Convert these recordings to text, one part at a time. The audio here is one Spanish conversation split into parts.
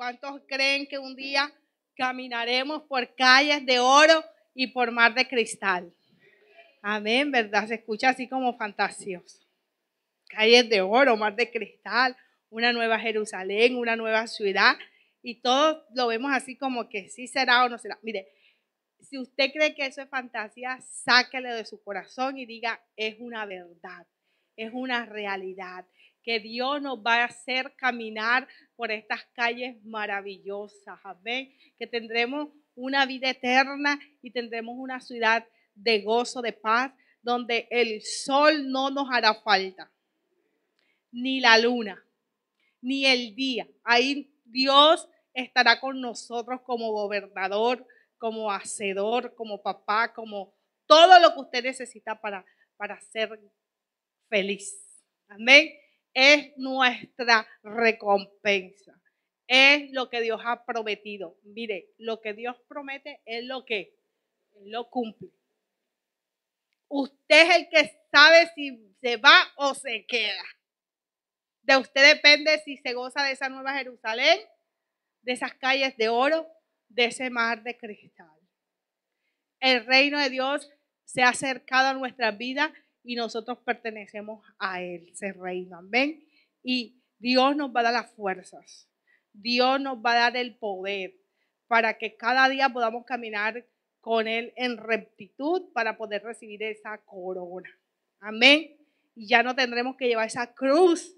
¿Cuántos creen que un día caminaremos por calles de oro y por mar de cristal? Amén, ¿verdad? Se escucha así como fantasioso. Calles de oro, mar de cristal, una nueva Jerusalén, una nueva ciudad. Y todos lo vemos así como que sí será o no será. Mire, si usted cree que eso es fantasía, sáquelo de su corazón y diga, es una verdad, es una realidad, que Dios nos va a hacer caminar por estas calles maravillosas, amén, que tendremos una vida eterna y tendremos una ciudad de gozo, de paz, donde el sol no nos hará falta, ni la luna, ni el día. Ahí Dios estará con nosotros como gobernador, como hacedor, como papá, como todo lo que usted necesita para ser feliz. Amén. Es nuestra recompensa. Es lo que Dios ha prometido. Mire, lo que Dios promete es lo que Él lo cumple. Usted es el que sabe si se va o se queda. De usted depende si se goza de esa nueva Jerusalén, de esas calles de oro, de ese mar de cristal. El reino de Dios se ha acercado a nuestra vida y nosotros pertenecemos a Él, ese reino. Amén. Y Dios nos va a dar las fuerzas. Dios nos va a dar el poder para que cada día podamos caminar con Él en rectitud para poder recibir esa corona. Amén. Y ya no tendremos que llevar esa cruz,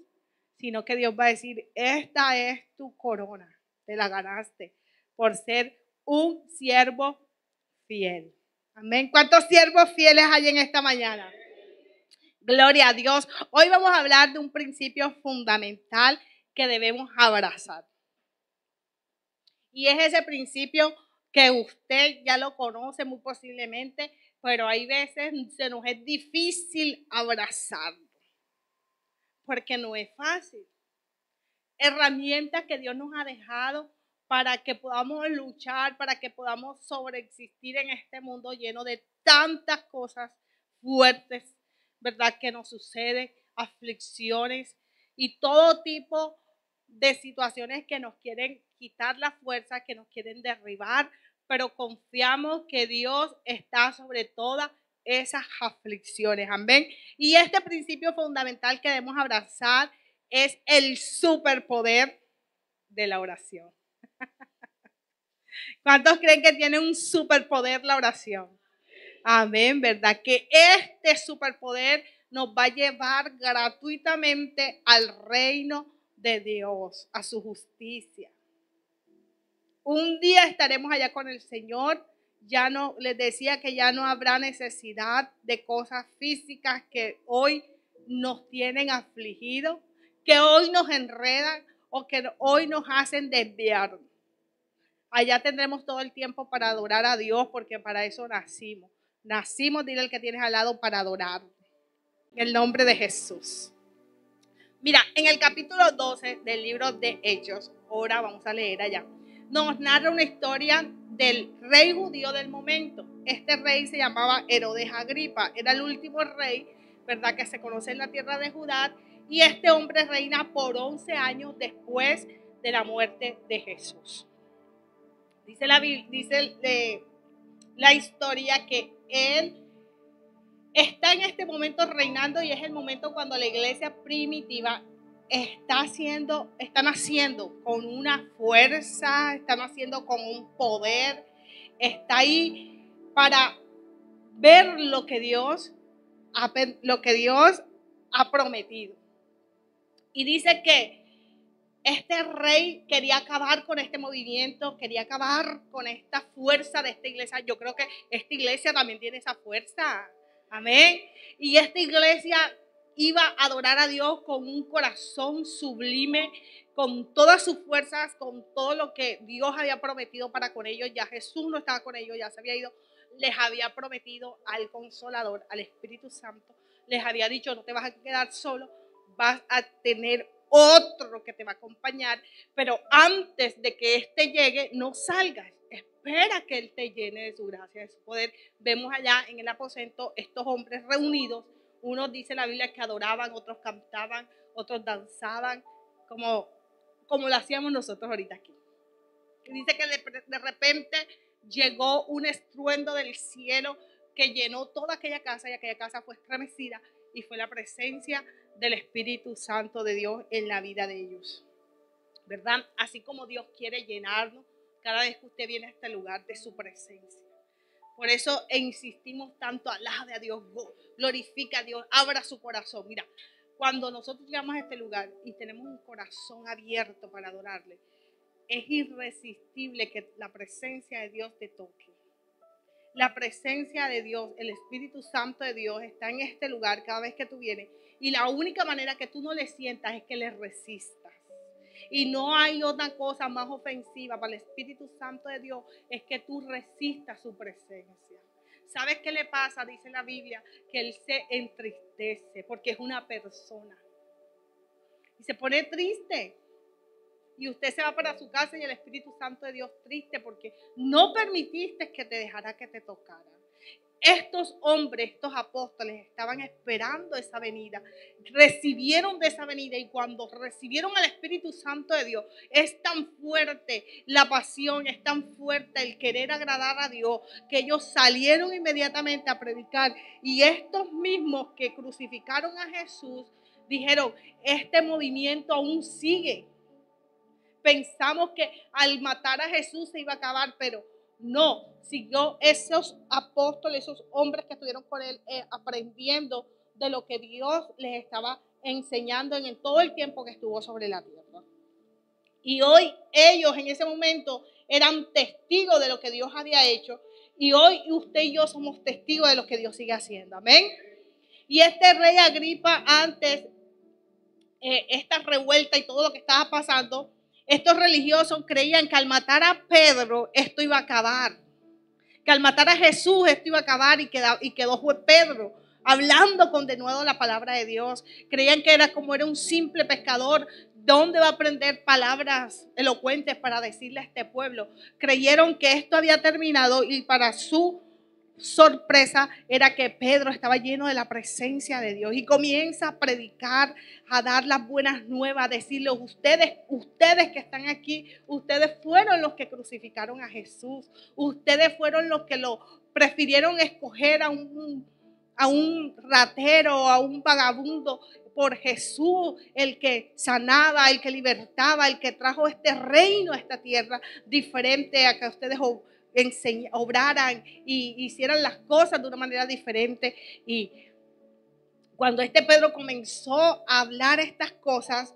sino que Dios va a decir, esta es tu corona. Te la ganaste por ser un siervo fiel. Amén. ¿Cuántos siervos fieles hay en esta mañana? Gloria a Dios. Hoy vamos a hablar de un principio fundamental que debemos abrazar. Y es ese principio que usted ya lo conoce muy posiblemente, pero hay veces se nos es difícil abrazarlo. Porque no es fácil. Herramientas que Dios nos ha dejado para que podamos luchar, para que podamos sobreexistir en este mundo lleno de tantas cosas fuertes, ¿verdad? Que nos suceden, aflicciones y todo tipo de situaciones que nos quieren quitar la fuerza, que nos quieren derribar, pero confiamos que Dios está sobre todas esas aflicciones. Amén. Y este principio fundamental que debemos abrazar es el superpoder de la oración. ¿Cuántos creen que tiene un superpoder la oración? Amén, ¿verdad? Que este superpoder nos va a llevar gratuitamente al reino de Dios, a su justicia. Un día estaremos allá con el Señor. Ya no, les decía que ya no habrá necesidad de cosas físicas que hoy nos tienen afligidos, que hoy nos enredan o que hoy nos hacen desviar. Allá tendremos todo el tiempo para adorar a Dios, porque para eso nacimos. Nacimos, dile al que tienes al lado, para adorar. En el nombre de Jesús. Mira, en el capítulo 12 del libro de Hechos, ahora vamos a leer allá, nos narra una historia del rey judío del momento. Este rey se llamaba Herodes Agripa, era el último rey, ¿verdad?, que se conoce en la tierra de Judá, y este hombre reina por 11 años después de la muerte de Jesús. Dice la historia que él está en este momento reinando y es el momento cuando la iglesia primitiva está naciendo con una fuerza, está naciendo con un poder, está ahí para ver lo que Dios ha prometido. Y dice que este rey quería acabar con este movimiento, quería acabar con esta fuerza de esta iglesia. Yo creo que esta iglesia también tiene esa fuerza. Amén. Y esta iglesia iba a adorar a Dios con un corazón sublime, con todas sus fuerzas, con todo lo que Dios había prometido para con ellos. Ya Jesús no estaba con ellos, ya se había ido. Les había prometido al Consolador, al Espíritu Santo. Les había dicho, no te vas a quedar solo, vas a tener otro que te va a acompañar, pero antes de que éste llegue, no salgas. Espera que Él te llene de su gracia, de su poder. Vemos allá en el aposento estos hombres reunidos. Unos dice la Biblia que adoraban, otros cantaban, otros danzaban, como lo hacíamos nosotros ahorita aquí. Y dice que de repente llegó un estruendo del cielo que llenó toda aquella casa y aquella casa fue estremecida y fue la presencia del Espíritu Santo de Dios en la vida de ellos, ¿verdad? Así como Dios quiere llenarnos cada vez que usted viene a este lugar de su presencia. Por eso insistimos tanto, alabe a Dios, glorifica a Dios, abra su corazón. Mira, cuando nosotros llegamos a este lugar y tenemos un corazón abierto para adorarle, es irresistible que la presencia de Dios te toque. La presencia de Dios, el Espíritu Santo de Dios está en este lugar cada vez que tú vienes. Y la única manera que tú no le sientas es que le resistas. Y no hay otra cosa más ofensiva para el Espíritu Santo de Dios, es que tú resistas su presencia. ¿Sabes qué le pasa? Dice la Biblia que Él se entristece porque es una persona. Y se pone triste. Y usted se va para su casa y el Espíritu Santo de Dios triste porque no permitiste que te dejara que te tocara. Estos hombres, estos apóstoles estaban esperando esa venida, recibieron de esa venida y cuando recibieron al Espíritu Santo de Dios, es tan fuerte la pasión, es tan fuerte el querer agradar a Dios, que ellos salieron inmediatamente a predicar y estos mismos que crucificaron a Jesús dijeron, este movimiento aún sigue. Pensamos que al matar a Jesús se iba a acabar, pero no, siguió esos apóstoles, esos hombres que estuvieron con él aprendiendo de lo que Dios les estaba enseñando en todo el tiempo que estuvo sobre la tierra. Y hoy ellos en ese momento eran testigos de lo que Dios había hecho y hoy usted y yo somos testigos de lo que Dios sigue haciendo. Amén. Y este rey Agripa antes, esta revuelta y todo lo que estaba pasando, estos religiosos creían que al matar a Pedro esto iba a acabar. Que al matar a Jesús esto iba a acabar y quedó fue Pedro hablando con de nuevo la palabra de Dios. Creían que era un simple pescador. ¿Dónde va a aprender palabras elocuentes para decirle a este pueblo? Creyeron que esto había terminado y para su sorpresa era que Pedro estaba lleno de la presencia de Dios y comienza a predicar, a dar las buenas nuevas, a decirle, ustedes que están aquí, ustedes fueron los que crucificaron a Jesús, ustedes fueron los que lo prefirieron escoger a un ratero, a un vagabundo por Jesús, el que sanaba, el que libertaba, el que trajo este reino a esta tierra diferente a que ustedes obraran y hicieran las cosas de una manera diferente. Y cuando este Pedro comenzó a hablar estas cosas,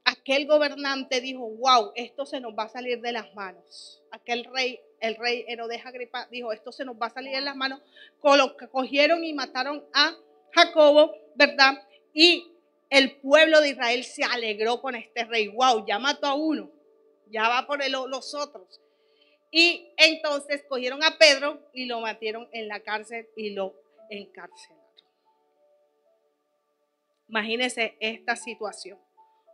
aquel gobernante dijo, wow, esto se nos va a salir de las manos. Aquel rey, el rey Herodes Agripa dijo, esto se nos va a salir de las manos. Cogieron y mataron a Jacobo, ¿verdad? Y el pueblo de Israel se alegró con este rey. Wow, ya mató a uno, ya va por los otros. Y entonces cogieron a Pedro y lo metieron en la cárcel y lo encarcelaron. Imagínense esta situación.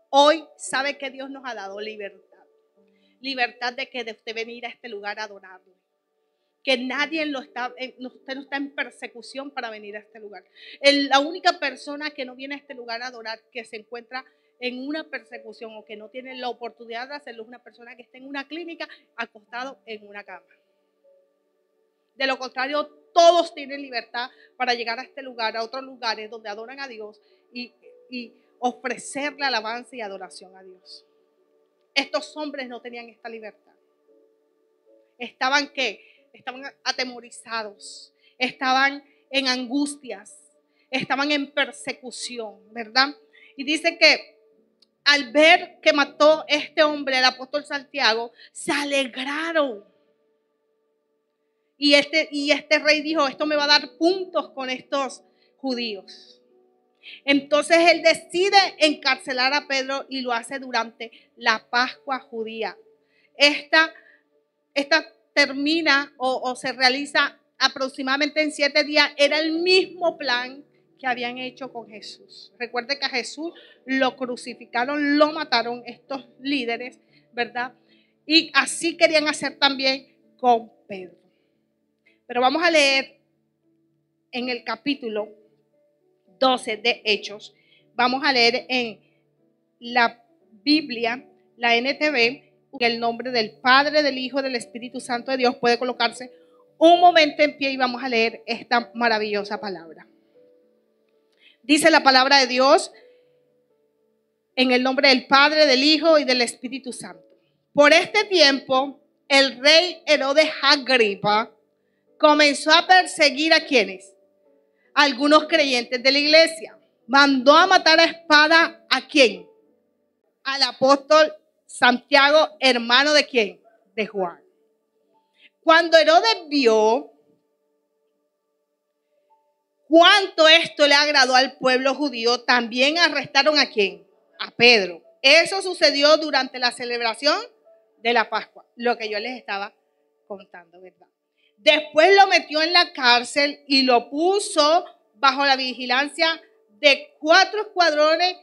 Hoy sabe que Dios nos ha dado libertad. Libertad de usted venir a este lugar a adorarlo. Que usted no está en persecución para venir a este lugar. La única persona que no viene a este lugar a adorar, que se encuentra en una persecución o que no tiene la oportunidad de hacerlo, es una persona que está en una clínica acostado en una cama. De lo contrario, todos tienen libertad para llegar a este lugar, a otros lugares donde adoran a Dios y ofrecerle alabanza y adoración a Dios. Estos hombres no tenían esta libertad. Estaban atemorizados, estaban en angustias, estaban en persecución, ¿verdad? Y dice que al ver que mató este hombre, el apóstol Santiago, se alegraron. Y este rey dijo, esto me va a dar puntos con estos judíos. Entonces él decide encarcelar a Pedro y lo hace durante la Pascua judía. Esta termina o se realiza aproximadamente en 7 días. Era el mismo plan que habían hecho con Jesús. Recuerde que a Jesús lo crucificaron, lo mataron estos líderes, ¿verdad? Y así querían hacer también con Pedro. Pero vamos a leer en el capítulo 12 de Hechos. Vamos a leer en la Biblia, la NTV, En el nombre del Padre, del Hijo, del Espíritu Santo de Dios, puede colocarse un momento en pie y vamos a leer esta maravillosa palabra. Dice la palabra de Dios en el nombre del Padre, del Hijo y del Espíritu Santo. Por este tiempo, el rey Herodes Agripa comenzó a perseguir a quienes, algunos creyentes de la iglesia. Mandó a matar a espada a quién, al apóstol Santiago, hermano de quién, de Juan. Cuando Herodes vio cuánto esto le agradó al pueblo judío, también arrestaron a quién, a Pedro. Eso sucedió durante la celebración de la Pascua, lo que yo les estaba contando, ¿verdad? Después lo metió en la cárcel y lo puso bajo la vigilancia de 4 escuadrones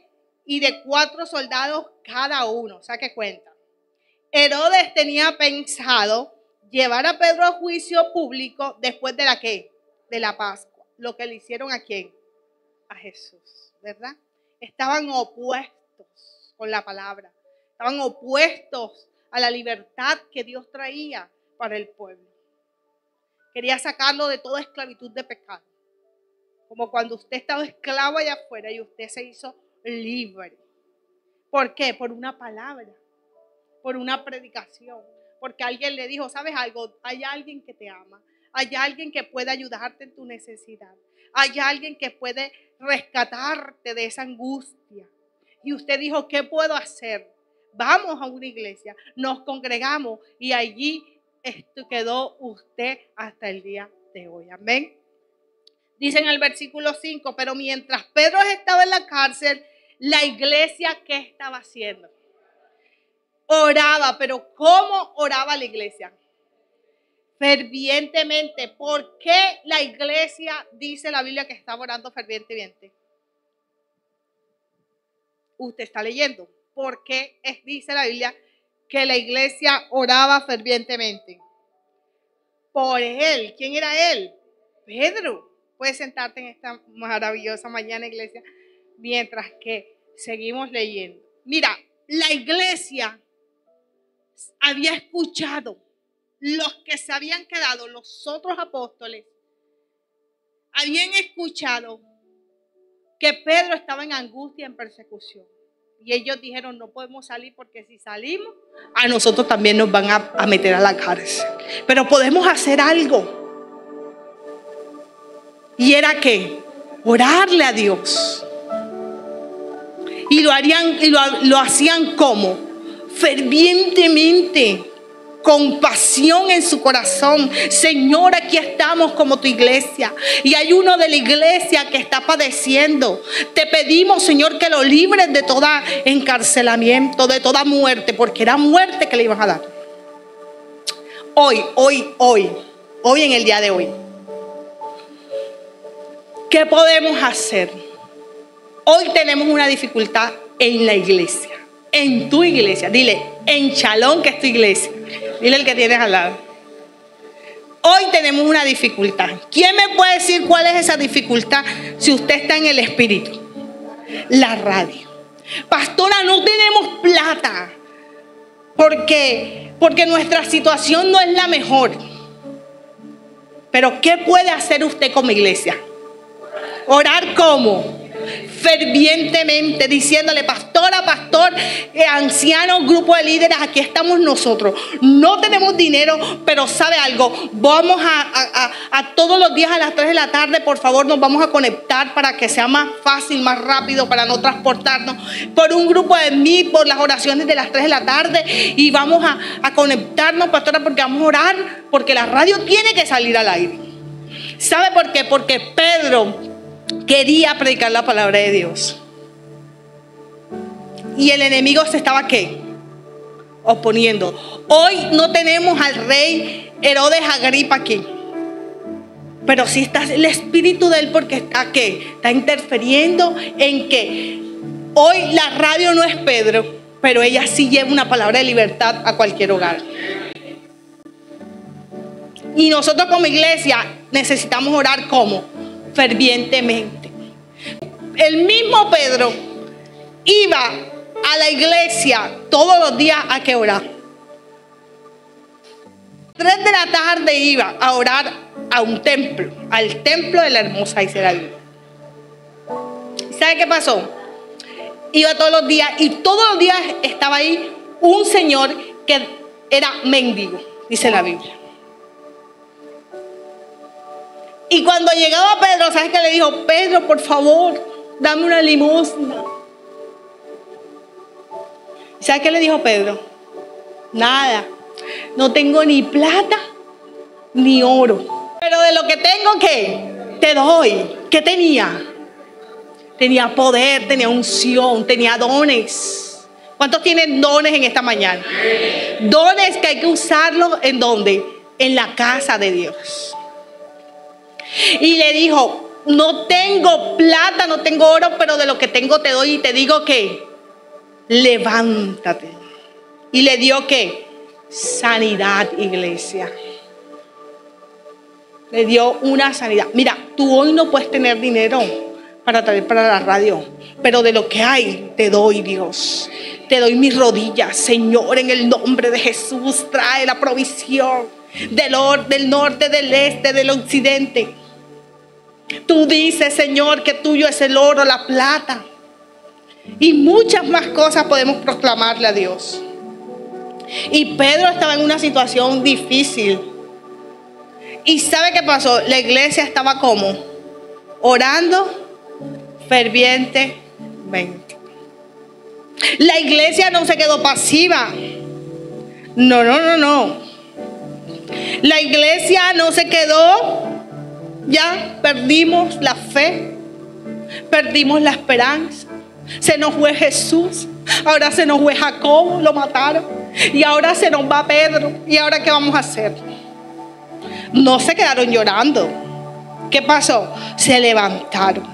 y de 4 soldados cada uno. O sea, que cuenta. Herodes tenía pensado llevar a Pedro a juicio público después de la ¿qué? De la Pascua. Lo que le hicieron a quién? A Jesús, ¿verdad? Estaban opuestos con la palabra. Estaban opuestos a la libertad que Dios traía para el pueblo. Quería sacarlo de toda esclavitud de pecado. Como cuando usted estaba esclavo allá afuera y usted se hizo libre. ¿Por qué? Por una palabra, por una predicación. Porque alguien le dijo, ¿sabes algo? Hay alguien que te ama. Hay alguien que puede ayudarte en tu necesidad. Hay alguien que puede rescatarte de esa angustia. Y usted dijo, ¿qué puedo hacer? Vamos a una iglesia, nos congregamos y allí quedó usted hasta el día de hoy. Amén. Dice en el versículo 5, pero mientras Pedro estaba en la cárcel, la iglesia, ¿qué estaba haciendo? Oraba, pero ¿cómo oraba la iglesia? Fervientemente. ¿Por qué la iglesia dice la Biblia que estaba orando fervientemente? Usted está leyendo. ¿Por qué dice la Biblia que la iglesia oraba fervientemente? Por él. ¿Quién era él? Pedro. Puedes sentarte en esta maravillosa mañana, iglesia, mientras que seguimos leyendo. Mira, la iglesia había escuchado, los que se habían quedado, los otros apóstoles, habían escuchado que Pedro estaba en angustia, en persecución. Y ellos dijeron, no podemos salir porque si salimos, a nosotros también nos van a meter a la cárcel. Pero podemos hacer algo. Y era que orarle a Dios. Y lo harían, y lo hacían como fervientemente, con pasión en su corazón. Señor, aquí estamos como tu iglesia. Y hay uno de la iglesia que está padeciendo. Te pedimos, Señor, que lo libres de todo encarcelamiento, de toda muerte, porque era muerte que le iban a dar. Hoy en el día de hoy, ¿qué podemos hacer? Hoy tenemos una dificultad en la iglesia, en tu iglesia. Dile, en Shalom, que es tu iglesia. Dile el que tienes al lado. Hoy tenemos una dificultad. ¿Quién me puede decir cuál es esa dificultad si usted está en el espíritu? La radio. Pastora, no tenemos plata porque nuestra situación no es la mejor. Pero ¿qué puede hacer usted como iglesia? Orar como fervientemente, diciéndole, pastora, pastor, ancianos, grupo de líderes, aquí estamos nosotros. No tenemos dinero, pero ¿sabe algo? Vamos a todos los días a las 3 de la tarde, por favor, nos vamos a conectar para que sea más fácil, más rápido, para no transportarnos. Por un grupo de mí, por las oraciones de las 3 de la tarde, y vamos a conectarnos, pastora, porque vamos a orar, porque la radio tiene que salir al aire. ¿Sabe por qué? Porque Pedro quería predicar la palabra de Dios. Y el enemigo se estaba ¿qué? Oponiendo. Hoy no tenemos al rey Herodes Agripa aquí. Pero sí está el espíritu de él, porque está ¿qué? Está interfiriendo en que hoy la radio no es Pedro, pero ella sí lleva una palabra de libertad a cualquier hogar. Y nosotros como iglesia necesitamos orar como fervientemente. El mismo Pedro iba a la iglesia todos los días a que orar. 3 de la tarde iba a orar a un templo, al templo de la hermosa, dice la Biblia. ¿Sabe qué pasó? Iba todos los días y todos los días estaba ahí un señor que era mendigo, dice la Biblia. Y cuando llegaba Pedro, ¿sabes qué le dijo? Pedro, por favor, dame una limosna. ¿Sabes qué le dijo Pedro? Nada, no tengo ni plata ni oro, pero de lo que tengo, ¿qué? Te doy. ¿Qué tenía? Tenía poder, tenía unción, tenía dones. ¿Cuántos tienen dones en esta mañana? Dones que hay que usarlos ¿en dónde? En la casa de Dios. Y le dijo, no tengo plata, no tengo oro, pero de lo que tengo te doy y te digo que levántate. Y le dio ¿qué? Sanidad, iglesia. Le dio una sanidad. Mira, tú hoy no puedes tener dinero para traer para la radio, pero de lo que hay te doy, Dios. Te doy mis rodillas, Señor, en el nombre de Jesús. Trae la provisión del norte, del este, del occidente. Tú dices, Señor, que tuyo es el oro, la plata y muchas más cosas podemos proclamarle a Dios. Y Pedro estaba en una situación difícil. ¿Y sabe qué pasó? La iglesia estaba como orando fervientemente. La iglesia no se quedó pasiva. No. La iglesia no se quedó. Ya perdimos la fe, perdimos la esperanza. Se nos fue Jesús, ahora se nos fue Jacobo, lo mataron. Y ahora se nos va Pedro. ¿Y ahora qué vamos a hacer? No se quedaron llorando. ¿Qué pasó? Se levantaron.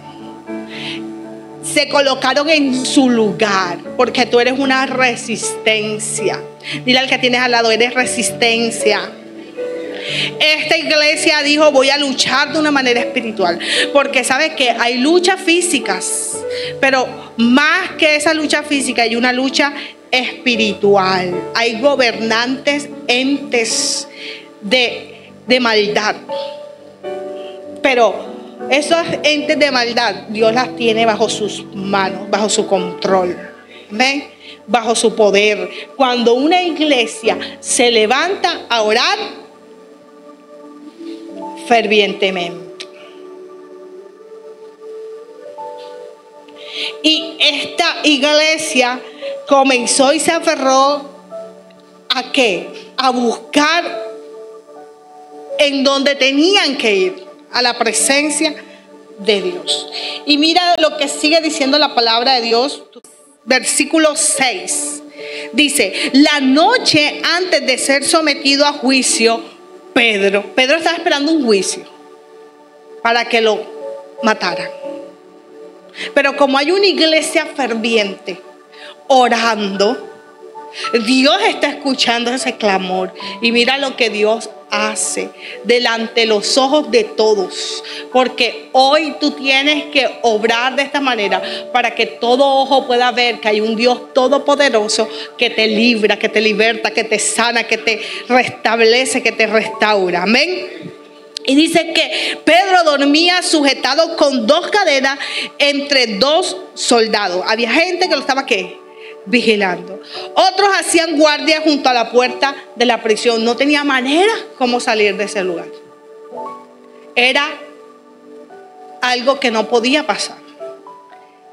Se colocaron en su lugar, porque tú eres una resistencia. Dile al que tienes al lado, eres resistencia. Esta iglesia dijo, voy a luchar de una manera espiritual, porque sabes que hay luchas físicas, pero más que esa lucha física hay una lucha espiritual. Hay gobernantes, entes de maldad, pero esos entes de maldad Dios las tiene bajo sus manos, bajo su control. ¿Ven? Bajo su poder. Cuando una iglesia se levanta a orar fervientemente, y esta iglesia comenzó y se aferró ¿a qué? A buscar en donde tenían que ir, a la presencia de Dios. Y mira lo que sigue diciendo la palabra de Dios, versículo 6. Dice, la noche antes de ser sometido a juicio, Pedro estaba esperando un juicio para que lo mataran. Pero como hay una iglesia ferviente orando, Dios está escuchando ese clamor. Y mira lo que Dios hace delante de los ojos de todos, porque hoy tú tienes que obrar de esta manera para que todo ojo pueda ver que hay un Dios todopoderoso que te libra, que te liberta, que te sana, que te restablece, que te restaura. Amén. Y dice que Pedro dormía sujetado con 2 cadenas entre 2 soldados. Había gente que lo estaba ¿qué? Vigilando. Otros hacían guardia junto a la puerta de la prisión. No tenía manera como salir de ese lugar. Era algo que no podía pasar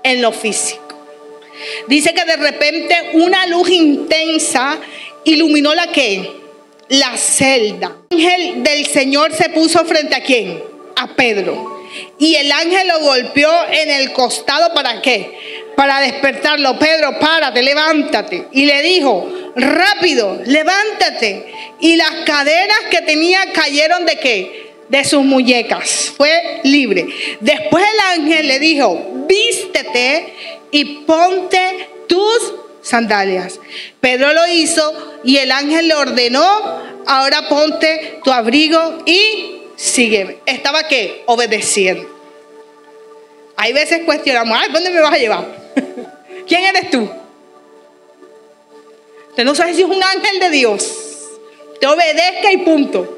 en lo físico. Dice que de repente una luz intensa iluminó la celda. El ángel del Señor se puso frente a ¿quién? A Pedro. Y el ángel lo golpeó en el costado. ¿Para qué? Para despertarlo. Pedro, párate, levántate. Y le dijo, rápido, levántate. Y las cadenas que tenía cayeron ¿de qué? De sus muñecas. Fue libre. Después el ángel le dijo, vístete y ponte tus sandalias. Pedro lo hizo y el ángel le ordenó, ahora ponte tu abrigo y sígueme. Estaba ¿qué? Obedeciendo. Hay veces cuestionamos, ay, ¿dónde me vas a llevar? ¿Quién eres tú? Usted no sabe si es un ángel de Dios. te obedezca y punto.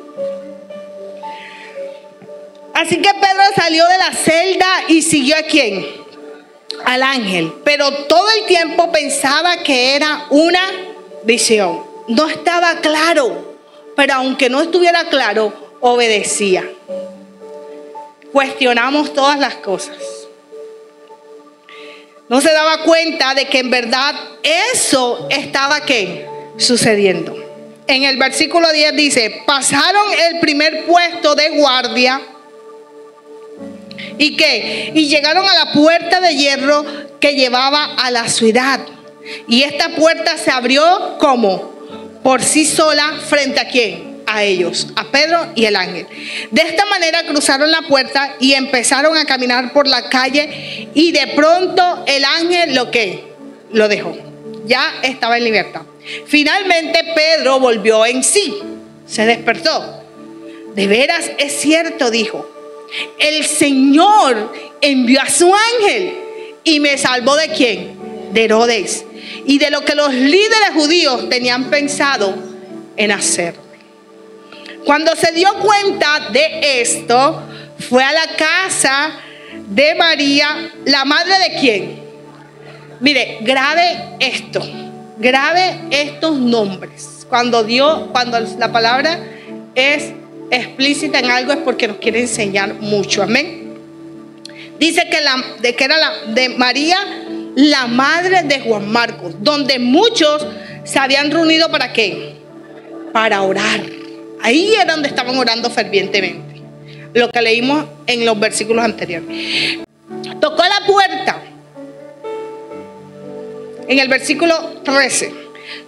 Así que Pedro salió de la celda y siguió ¿a quién? Al ángel. Pero todo el tiempo pensaba que era una visión. No estaba claro, pero aunque no estuviera claro, obedecía. Cuestionamos todas las cosas. No se daba cuenta de que en verdad eso estaba ¿qué? Sucediendo. En el versículo 10 dice, pasaron el primer puesto de guardia. ¿Y qué? Y llegaron a la puerta de hierro que llevaba a la ciudad. Y esta puerta se abrió ¿cómo? Por sí sola frente a ¿quién? A ellos, a Pedro y el ángel. De esta manera cruzaron la puerta y empezaron a caminar por la calle. Y de pronto el ángel lo dejó. Ya estaba en libertad. Finalmente Pedro volvió en sí. Se despertó. De veras es cierto, dijo. El Señor envió a su ángel y me salvó ¿de quién? De Herodes y de lo que los líderes judíos tenían pensado en hacer. Cuando se dio cuenta de esto, fue a la casa de María, la madre de quién. Mire, grabe estos nombres. Cuando la palabra es explícita en algo es porque nos quiere enseñar mucho. Amén. Dice que era de María, la madre de Juan Marcos, donde muchos se habían reunido ¿para qué? Para orar. Ahí era donde estaban orando fervientemente. Lo que leímos en los versículos anteriores. Tocó la puerta. En el versículo 13.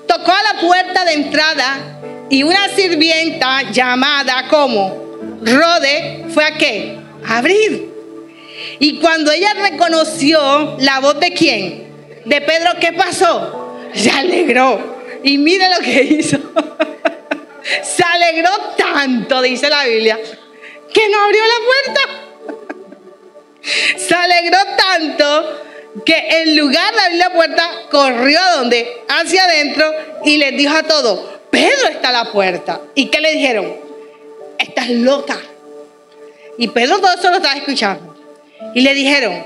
Tocó a la puerta de entrada. Y una sirvienta llamada como Rode fue ¿a qué? A abrir. Y cuando ella reconoció la voz de ¿quién? De Pedro, ¿qué pasó? Se alegró. Y mire lo que hizo. Se alegró tanto, dice la Biblia, que no abrió la puerta. Se alegró tanto que en lugar de abrir la puerta, corrió ¿a dónde? Hacia adentro y les dijo a todos, Pedro está a la puerta. ¿Y qué le dijeron? Estás loca. Y Pedro todo eso lo estaba escuchando. Y le dijeron,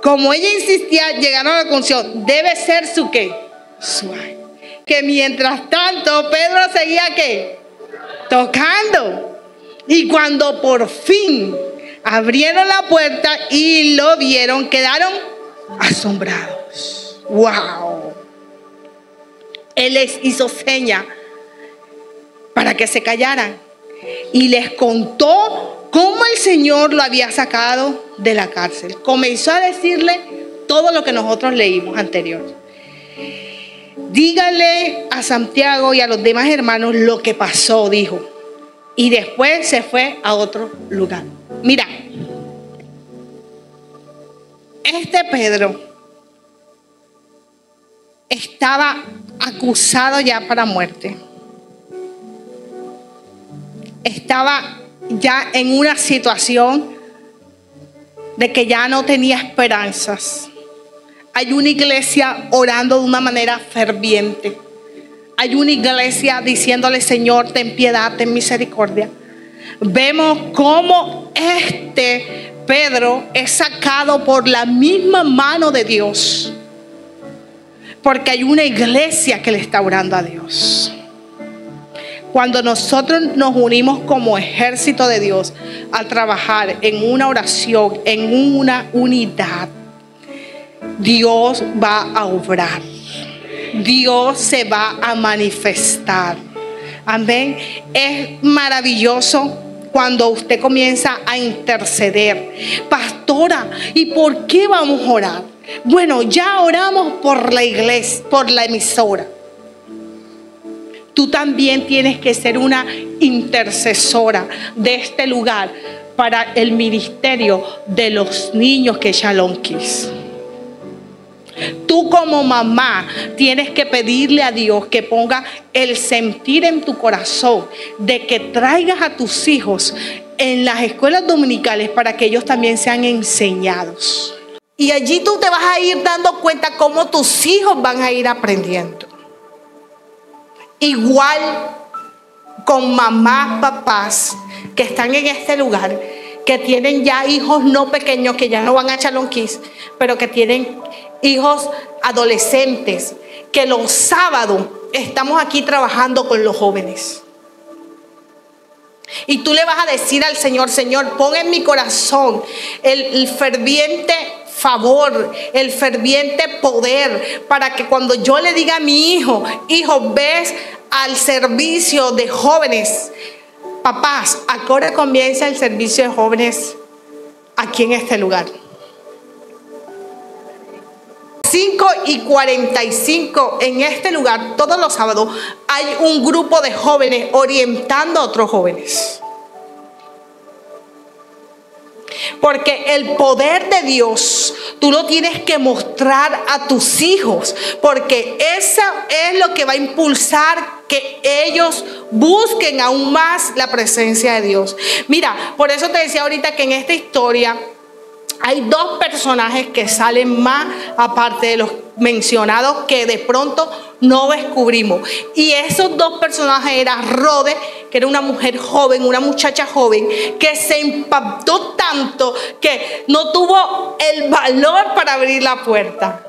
como ella insistía, llegaron a la conclusión, debe ser su ¿qué? Su ángel. Que mientras tanto Pedro seguía ¿qué? Tocando. Y cuando por fin abrieron la puerta y lo vieron, quedaron asombrados. ¡Wow! Él les hizo seña para que se callaran y les contó cómo el Señor lo había sacado de la cárcel. Comenzó a decirle todo lo que nosotros leímos anterior. Díganle a Santiago y a los demás hermanos lo que pasó, dijo. Y después se fue a otro lugar. Mira, este Pedro estaba acusado ya para muerte. Estaba ya en una situación de que ya no tenía esperanzas. Hay una iglesia orando de una manera ferviente. Hay una iglesia diciéndole, Señor, ten piedad, ten misericordia. Vemos cómo este Pedro es sacado por la misma mano de Dios. Porque hay una iglesia que le está orando a Dios. Cuando nosotros nos unimos como ejército de Dios a trabajar en una oración, en una unidad, Dios va a obrar. Dios se va a manifestar. Amén. Es maravilloso cuando usted comienza a interceder. Pastora, ¿y por qué vamos a orar? Bueno, ya oramos por la iglesia, por la emisora. Tú también tienes que ser una intercesora de este lugar para el ministerio de los niños que Shalom Kids. Tú como mamá tienes que pedirle a Dios que ponga el sentir en tu corazón de que traigas a tus hijos en las escuelas dominicales para que ellos también sean enseñados. Y allí tú te vas a ir dando cuenta cómo tus hijos van a ir aprendiendo. Igual con mamás, papás que están en este lugar, que tienen ya hijos no pequeños, que ya no van a Shalom Kids, pero que tienen hijos adolescentes, que los sábados estamos aquí trabajando con los jóvenes. Y tú le vas a decir al Señor: Señor, pon en mi corazón el ferviente favor, el ferviente poder, para que cuando yo le diga a mi hijo: hijo, ves al servicio de jóvenes. Papás, ¿a qué hora comienza el servicio de jóvenes aquí en este lugar? 5:45 en este lugar, todos los sábados, hay un grupo de jóvenes orientando a otros jóvenes. Porque el poder de Dios tú lo tienes que mostrar a tus hijos, porque eso es lo que va a impulsar que ellos busquen aún más la presencia de Dios. Mira, por eso te decía ahorita que en esta historia hay dos personajes que salen más, aparte de los mencionados, que de pronto no descubrimos. Y esos dos personajes eran Rode, que era una mujer joven, una muchacha joven, que se impactó tanto que no tuvo el valor para abrir la puerta.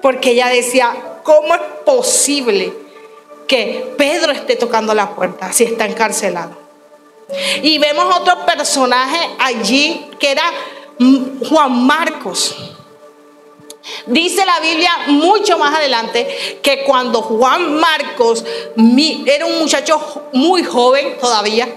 Porque ella decía: ¿cómo es posible que Pedro esté tocando la puerta si está encarcelado? Y vemos otro personaje allí que era Juan Marcos. Dice la Biblia mucho más adelante que cuando Juan Marcos era un muchacho muy joven todavía,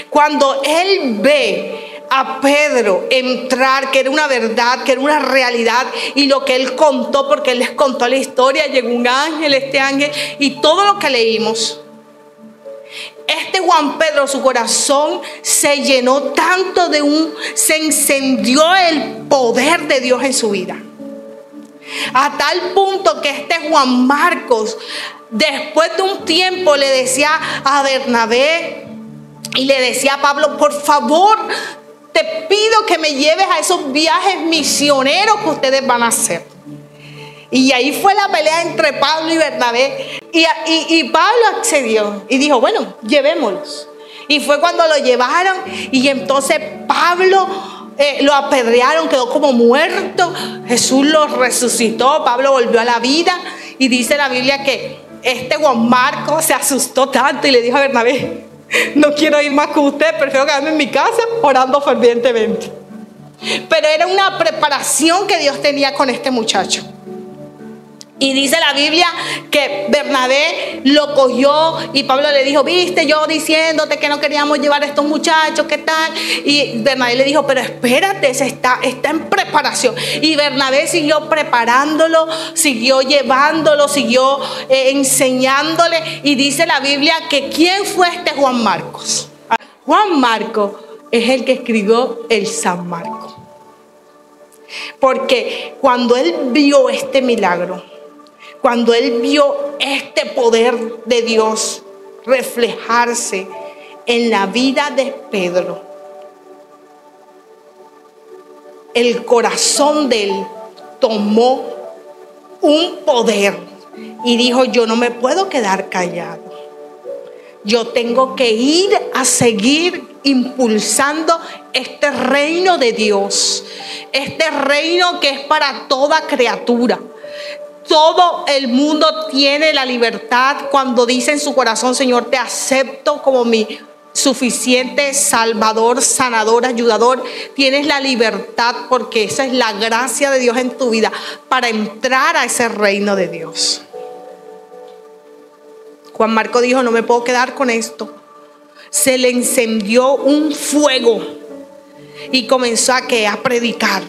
cuando él ve a Pedro entrar, que era una verdad, que era una realidad, y lo que él contó, porque él les contó la historia, llegó un ángel, este ángel, y todo lo que leímos. Este Juan Pedro, su corazón se llenó tanto se encendió el poder de Dios en su vida. A tal punto que este Juan Marcos, después de un tiempo, le decía a Bernabé y le decía a Pablo: por favor, te pido que me lleves a esos viajes misioneros que ustedes van a hacer. Y ahí fue la pelea entre Pablo y Bernabé. Y Pablo accedió y dijo: bueno, llevémoslos. Y fue cuando lo llevaron, y entonces Pablo lo apedrearon, quedó como muerto. Jesús lo resucitó, Pablo volvió a la vida. Y dice la Biblia que este Juan Marcos se asustó tanto y le dijo a Bernabé: no quiero ir más con usted, prefiero quedarme en mi casa orando fervientemente. Pero era una preparación que Dios tenía con este muchacho. Y dice la Biblia que Bernabé lo cogió y Pablo le dijo: viste, yo diciéndote que no queríamos llevar a estos muchachos, ¿qué tal? Y Bernabé le dijo: pero espérate, está en preparación. Y Bernabé siguió preparándolo, siguió llevándolo, siguió enseñándole. Y dice la Biblia que ¿quién fue este Juan Marcos? Juan Marcos es el que escribió el San Marcos. Porque cuando él vio este milagro, cuando él vio este poder de Dios reflejarse en la vida de Pedro, el corazón de él tomó un poder y dijo: yo no me puedo quedar callado. Yo tengo que ir a seguir impulsando este reino de Dios, este reino que es para toda criatura. Todo el mundo tiene la libertad cuando dice en su corazón: Señor, te acepto como mi suficiente Salvador, sanador, ayudador. Tienes la libertad, porque esa es la gracia de Dios en tu vida para entrar a ese reino de Dios. Juan Marcos dijo: no me puedo quedar con esto. Se le encendió un fuego y comenzó a predicar.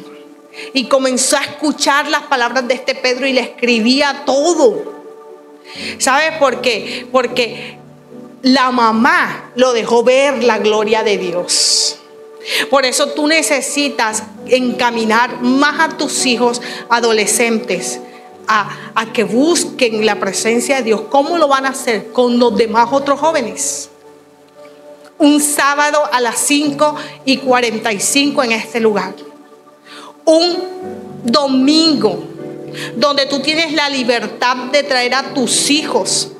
Y comenzó a escuchar las palabras de este Pedro y le escribía todo. ¿Sabes por qué? Porque la mamá lo dejó ver la gloria de Dios. Por eso tú necesitas encaminar más a tus hijos adolescentes a que busquen la presencia de Dios. ¿Cómo lo van a hacer? Con los demás otros jóvenes. Un sábado a las 5:45 en este lugar. Un domingo donde tú tienes la libertad de traer a tus hijos.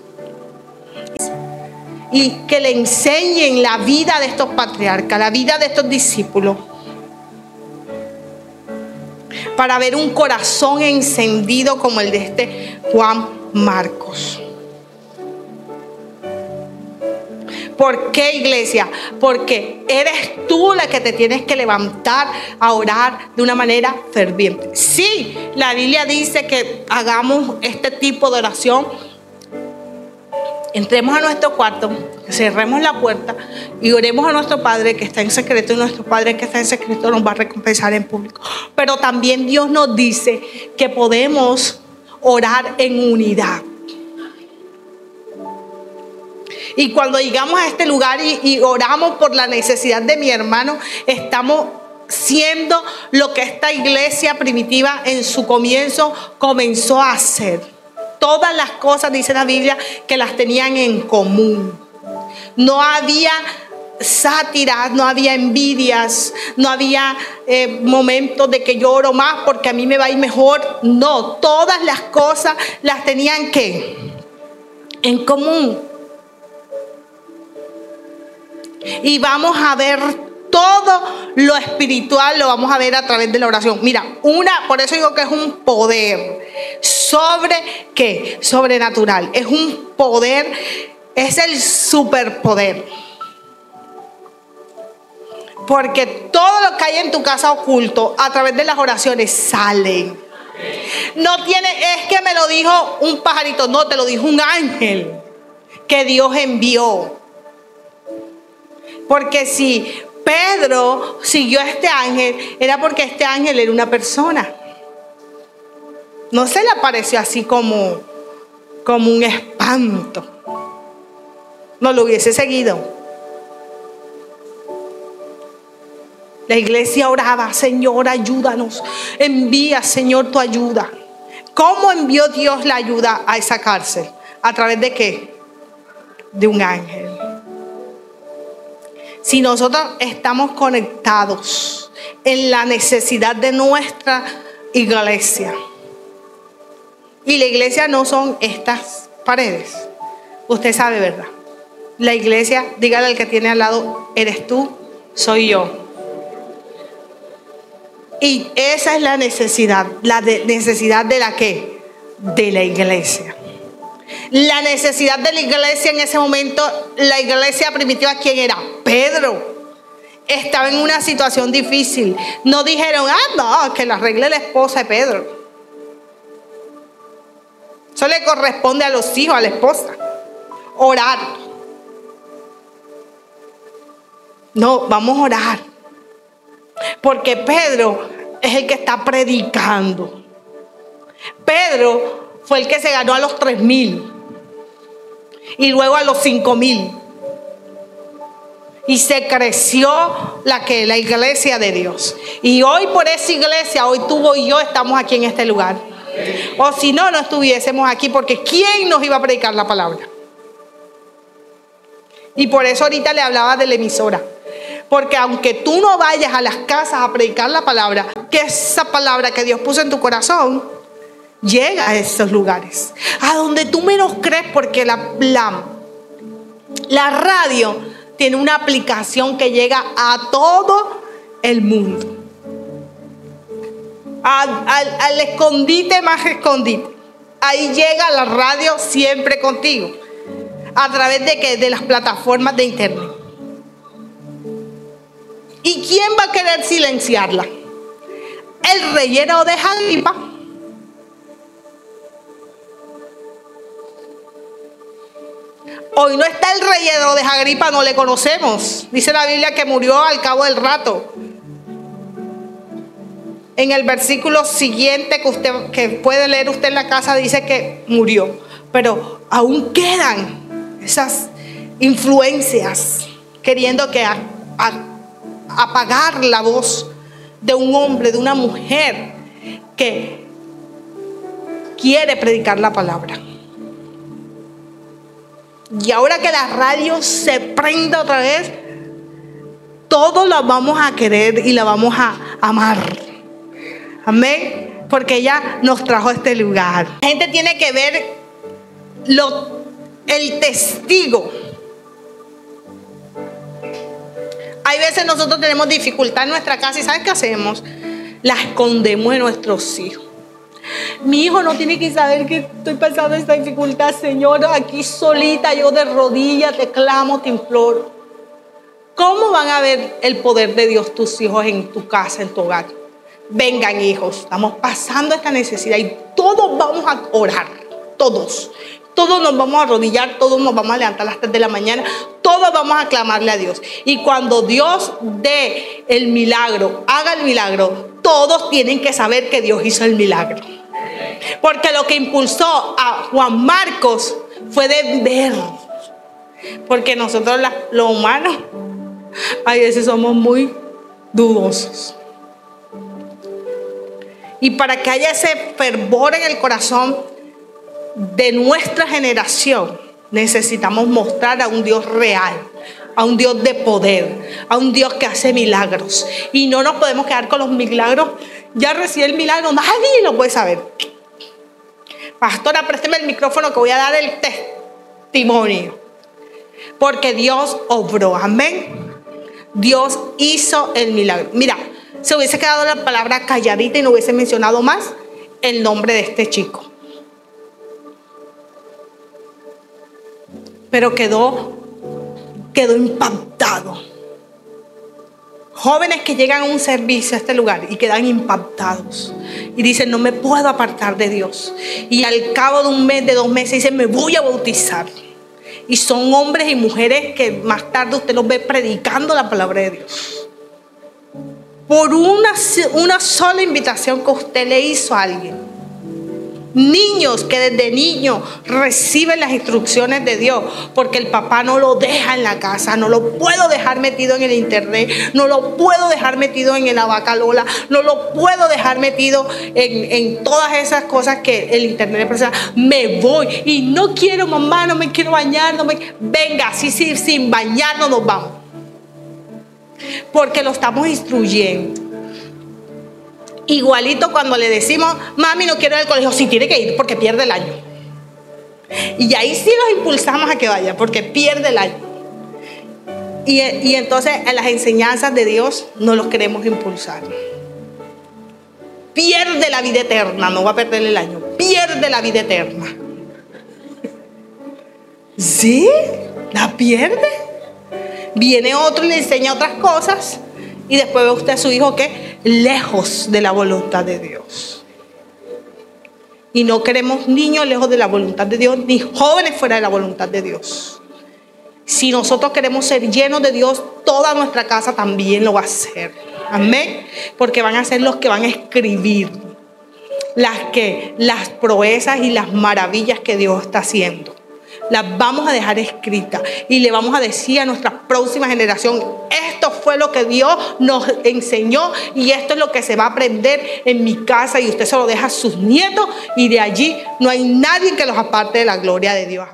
y que le enseñen la vida de estos patriarcas, la vida de estos discípulos, para ver un corazón encendido como el de este Juan Marcos. ¿Por qué, iglesia? Porque eres tú la que te tienes que levantar a orar de una manera ferviente. Sí, la Biblia dice que hagamos este tipo de oración. Entremos a nuestro cuarto, cerremos la puerta y oremos a nuestro Padre que está en secreto, y nuestro Padre que está en secreto nos va a recompensar en público. Pero también Dios nos dice que podemos orar en unidad. Y cuando llegamos a este lugar y oramos por la necesidad de mi hermano, estamos siendo lo que esta iglesia primitiva en su comienzo comenzó a hacer. Todas las cosas, dice la Biblia, que las tenían en común. No había sátiras, no había envidias, no había momentos de que yo oro más porque a mí me va a ir mejor. No, todas las cosas las tenían en común. Y vamos a ver todo lo espiritual, lo vamos a ver a través de la oración. Mira, por eso digo que es un poder sobre ¿qué? Sobrenatural. Es un poder, es el superpoder. Porque todo lo que hay en tu casa oculto a través de las oraciones salen. No es que me lo dijo un pajarito, no, te lo dijo un ángel que Dios envió. Porque si Pedro siguió a este ángel, era porque este ángel era una persona. No se le apareció así como un espanto. No lo hubiese seguido. La iglesia oraba: Señor, ayúdanos. Envía, Señor, tu ayuda. ¿Cómo envió Dios la ayuda a esa cárcel? ¿A través de qué? De un ángel. Si nosotros estamos conectados en la necesidad de nuestra iglesia, y la iglesia no son estas paredes, usted sabe, ¿verdad? La iglesia, dígale al que tiene al lado: eres tú, soy yo. Y esa es la necesidad de la ¿qué? De la iglesia. La necesidad de la iglesia en ese momento, la iglesia primitiva, ¿quién era? Pedro. Estaba en una situación difícil. No dijeron: no, que la arregle la esposa de Pedro. Eso le corresponde a los hijos, a la esposa. Orar. No, vamos a orar. Porque Pedro es el que está predicando. Pedro fue el que se ganó a los 3,000 y luego a los 5,000. Y se creció la iglesia de Dios. Y hoy por esa iglesia, hoy tú y yo estamos aquí en este lugar. O si no, no estuviésemos aquí, porque ¿quién nos iba a predicar la palabra? Y por eso ahorita le hablaba de la emisora. Porque aunque tú no vayas a las casas a predicar la palabra, que esa palabra que Dios puso en tu corazón llega a esos lugares, a donde tú menos crees, porque la radio tiene una aplicación que llega a todo el mundo, al escondite más escondite. Ahí llega la radio siempre contigo, a través de ¿qué? De las plataformas de internet. ¿Y quién va a querer silenciarla? El rey Herodes Agripa. Hoy no está el rey Herodes Agripa, no le conocemos. Dice la Biblia que murió al cabo del rato. En el versículo siguiente que puede leer usted en la casa, dice que murió. Pero aún quedan esas influencias queriendo que apagar la voz de un hombre, de una mujer que quiere predicar la palabra. Y ahora que la radio se prende otra vez, todos la vamos a querer y la vamos a amar. Amén. Porque ella nos trajo a este lugar. La gente tiene que ver el testigo Hay veces nosotros tenemos dificultad en nuestra casa y ¿sabes qué hacemos? La escondemos de nuestros hijos. Mi hijo no tiene que saber que estoy pasando esta dificultad, Señor. Aquí solita, yo de rodillas te clamo, te imploro. ¿Cómo van a ver el poder de Dios tus hijos en tu casa, en tu hogar? Vengan, hijos, estamos pasando esta necesidad y todos vamos a orar. Todos nos vamos a arrodillar, todos nos vamos a levantar a las 3 de la mañana, todos vamos a clamarle a Dios. Y cuando Dios dé el milagro, haga el milagro, todos tienen que saber que Dios hizo el milagro. Porque lo que impulsó a Juan Marcos fue de ver. Porque nosotros los humanos a veces somos muy dudosos. Y para que haya ese fervor en el corazón de nuestra generación, necesitamos mostrar a un Dios real, a un Dios de poder, a un Dios que hace milagros. Y no nos podemos quedar con los milagros. Ya recibí el milagro, nadie lo puede saber. Pastora, présteme el micrófono que voy a dar el testimonio. Porque Dios obró, amén. Dios hizo el milagro. Mira, se hubiese quedado la palabra calladita y no hubiese mencionado más el nombre de este chico. Pero quedó impactado. Jóvenes que llegan a un servicio a este lugar y quedan impactados y dicen, no me puedo apartar de Dios. Y al cabo de un mes, de 2 meses, dicen, me voy a bautizar. Y son hombres y mujeres que más tarde usted los ve predicando la palabra de Dios. Por una sola invitación que usted le hizo a alguien. Niños que desde niños reciben las instrucciones de Dios, porque el papá no lo deja en la casa, no lo puedo dejar metido en el internet, no lo puedo dejar metido en la vaca Lola, no lo puedo dejar metido en todas esas cosas que el internet presenta. Me voy y no quiero, mamá, no me quiero bañar, venga, sí, sin bañarnos nos vamos, porque lo estamos instruyendo. Igualito cuando le decimos, mami, no quiero ir al colegio. Sí, tiene que ir porque pierde el año. Y ahí sí los impulsamos a que vaya porque pierde el año. Y entonces en las enseñanzas de Dios no los queremos impulsar. Pierde la vida eterna, no va a perder el año. Pierde la vida eterna. ¿Sí? ¿La pierde? Viene otro y le enseña otras cosas. Y después ve usted a su hijo que lejos de la voluntad de Dios. Y no queremos niños lejos de la voluntad de Dios, ni jóvenes fuera de la voluntad de Dios. Si nosotros queremos ser llenos de Dios, toda nuestra casa también lo va a hacer. Amén. Porque van a ser los que van a escribir las proezas y las maravillas que Dios está haciendo. Las vamos a dejar escritas y le vamos a decir a nuestra próxima generación, esto fue lo que Dios nos enseñó y esto es lo que se va a aprender en mi casa, y usted se lo deja a sus nietos y de allí no hay nadie que los aparte de la gloria de Dios.